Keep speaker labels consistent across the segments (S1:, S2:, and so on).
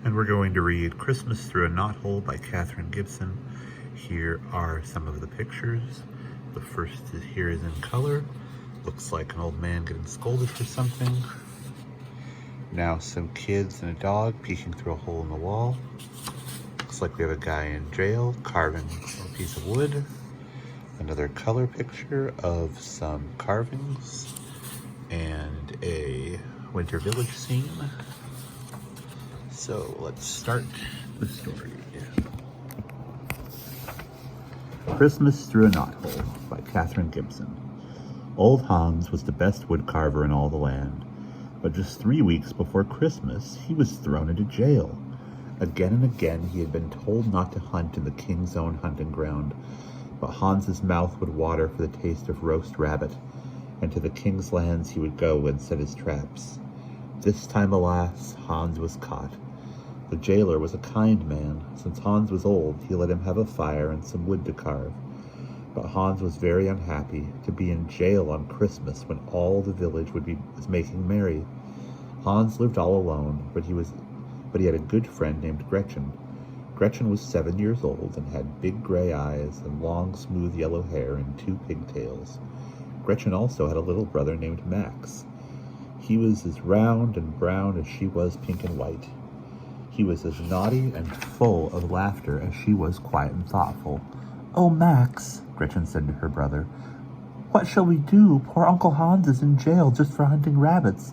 S1: And we're going to read Christmas Through a Knothole by Katherine Gibson. Here are some of the pictures. The first here is in color. Looks like an old man getting scolded for something. Now some kids and a dog peeking through a hole in the wall. Looks like we have a guy in jail carving a piece of wood. Another color picture of some carvings and a winter village scene. So let's start the story. Christmas Through a Knothole by Katherine Gibson. Old Hans was the best wood carver in all the land, but just 3 weeks before Christmas, he was thrown into jail. Again and again, he had been told not to hunt in the king's own hunting ground, but Hans's mouth would water for the taste of roast rabbit, and to the king's lands he would go and set his traps. This time, alas, Hans was caught. The jailer was a kind man. Since Hans was old, he let him have a fire and some wood to carve. But Hans was very unhappy to be in jail on Christmas when all the village was making merry. Hans lived all alone, but he had a good friend named Gretchen. Gretchen was 7 years old and had big gray eyes and long, smooth yellow hair and 2 pigtails. Gretchen also had a little brother named Max. He was as round and brown as she was pink and white. He was as naughty and full of laughter as she was quiet and thoughtful. "Oh, Max," Gretchen said to her brother, "what shall we do? Poor Uncle Hans is in jail just for hunting rabbits.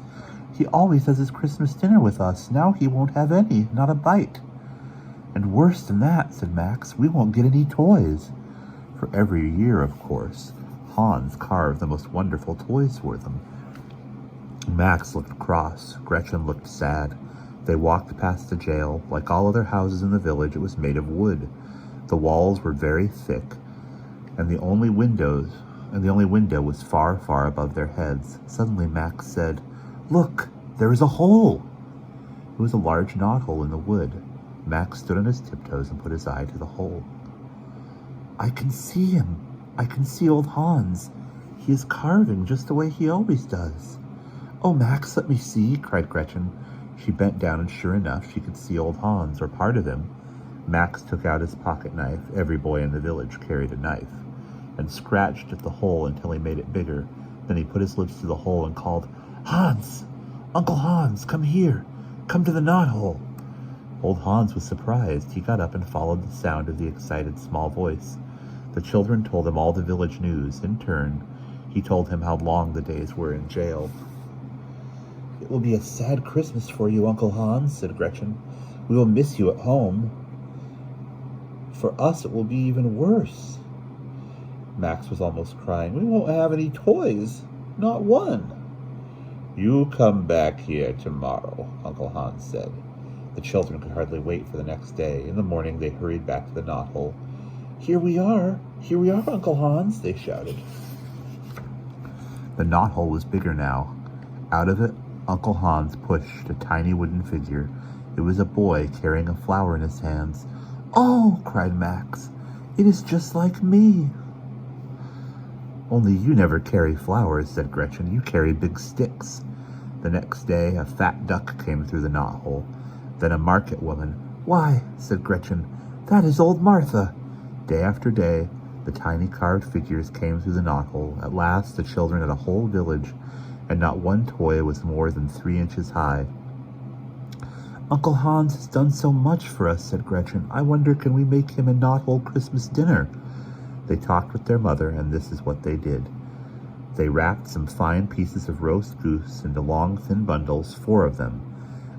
S1: He always has his Christmas dinner with us. Now he won't have any, not a bite." "And worse than that," said Max, "we won't get any toys." For every year, of course, Hans carved the most wonderful toys for them. Max looked cross. Gretchen looked sad. They walked past the jail. Like all other houses in the village, it was made of wood. The walls were very thick, and the only window was far, far above their heads. Suddenly Max said, "Look, there is a hole!" It was a large knothole in the wood. Max stood on his tiptoes and put his eye to the hole. "I can see him. I can see old Hans. He is carving just the way he always does." "Oh, Max, let me see," cried Gretchen. She bent down, and sure enough, she could see old Hans, or part of him. Max took out his pocket knife. Every boy in the village carried a knife, and scratched at the hole until he made it bigger. Then he put his lips to the hole and called, "Hans! Uncle Hans, come here! Come to the knothole!" Old Hans was surprised. He got up and followed the sound of the excited small voice. The children told him all the village news. In turn, he told him how long the days were in jail. "It will be a sad Christmas for you, Uncle Hans," said Gretchen. "We will miss you at home. For us, it will be even worse." Max was almost crying. "We won't have any toys, not one." "You come back here tomorrow," Uncle Hans said. The children could hardly wait for the next day. In the morning, they hurried back to the knothole. Here we are, Uncle Hans," they shouted. The knothole was bigger now. Out of it, Uncle Hans pushed a tiny wooden figure. It was a boy carrying a flower in his hands. "Oh," cried Max, "it is just like me." "Only you never carry flowers," said Gretchen. "You carry big sticks." The next day, a fat duck came through the knothole. Then a market woman. "Why," said Gretchen, "that is old Martha." Day after day, the tiny carved figures came through the knothole. At last, the children had a whole village, and not one toy was more than 3 inches high. "Uncle Hans has done so much for us," said Gretchen. "I wonder, can we make him a knothole Christmas dinner?" They talked with their mother, and this is what they did. They wrapped some fine pieces of roast goose into long, thin bundles, 4 of them.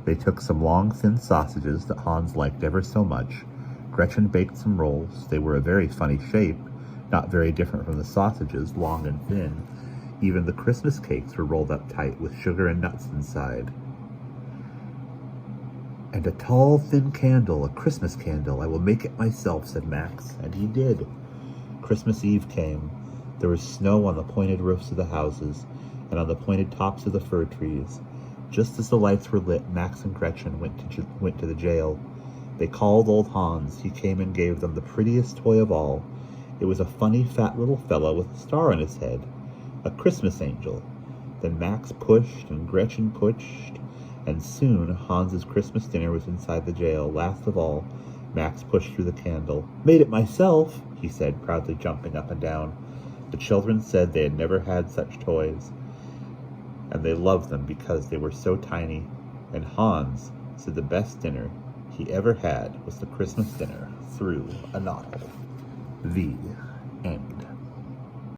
S1: They took some long, thin sausages that Hans liked ever so much. Gretchen baked some rolls. They were a very funny shape, not very different from the sausages, long and thin. Even the Christmas cakes were rolled up tight with sugar and nuts inside. "And a tall, thin candle, a Christmas candle. I will make it myself," said Max, and he did. Christmas Eve came. There was snow on the pointed roofs of the houses and on the pointed tops of the fir trees. Just as the lights were lit, Max and Gretchen went to the jail. They called old Hans. He came and gave them the prettiest toy of all. It was a funny, fat little fellow with a star on his head, a Christmas angel. Then Max pushed and Gretchen pushed, And soon Hans's Christmas dinner was inside the jail. Last of all, Max pushed through the candle. "Made it myself," he said, proudly jumping up and down. The children said they had never had such toys, and they loved them because they were so tiny. And Hans said the best dinner he ever had was the Christmas dinner through a knothole. The end.